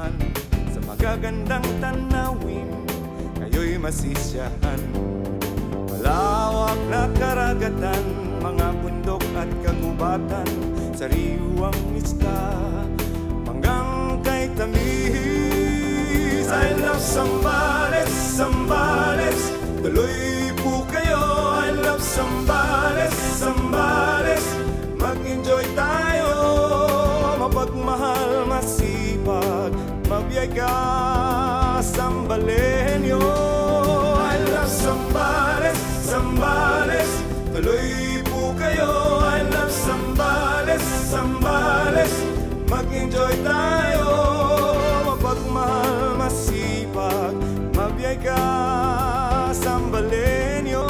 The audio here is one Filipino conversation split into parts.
samahan sa magagandang tanawin, kayo'y masisiyahan. Malawak na karagatan, mga bundok at kagubatan, sariwang isla, hanggang kay Tamis. I love Zambales, Zambales, tuloy po kayo. I love Zambales, Zambales, mag-enjoy tayo. Mapagmahal, masipag, mabiyay ka, Zambaleño. I love Zambales, Zambales, tuloy po kayo. I love Zambales, Zambales, mag-enjoy tayo. Mapagmahal, masipag, mabiyay ka, Zambaleño.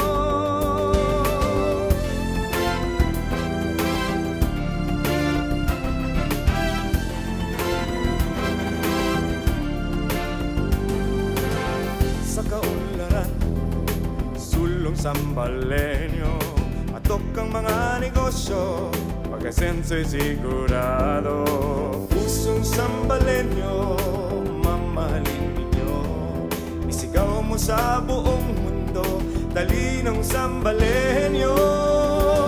Sa kaunlaran, sulong Zambaleño, atok ang mga negosyo, pag-asenso'y sigurado. Pusong Zambaleño, mamahalin ninyo, isigaw mo sa buong mundo, talinong Zambaleño.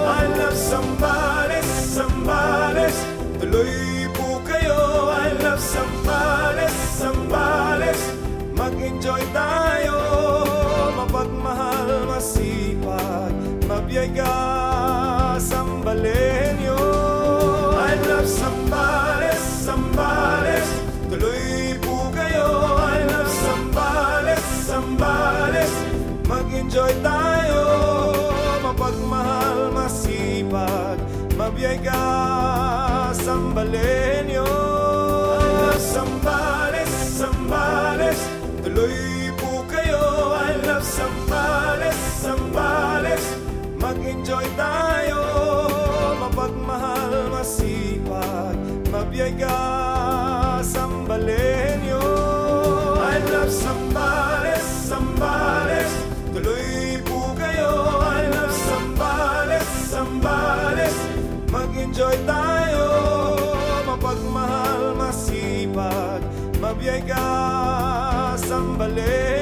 I love Zambales, Zambales, tuloy po kayo. I love Zambales, Zambales, mag-enjoy tayo. Mapagmahal, masipag, mabiyay ka, Zambaleño. I love Zambales, Zambales, tuloy po kayo. I love Zambales, Zambales, mag-enjoy tayo. Mapagmahal, masipag, mabiyay ka, Zambaleño. I love Zambales, Zambales, tuloy po kayo. I love Zambales, Zambales, mag-enjoy tayo. Mapagmahal, masipag, mabiyay ka, Zambaleño. I love Zambales, Zambales, tuloy po kayo. I love Zambales, Zambales, mag-enjoy tayo. Mapagmahal, masipag, mabiyay ka, Zambaleño.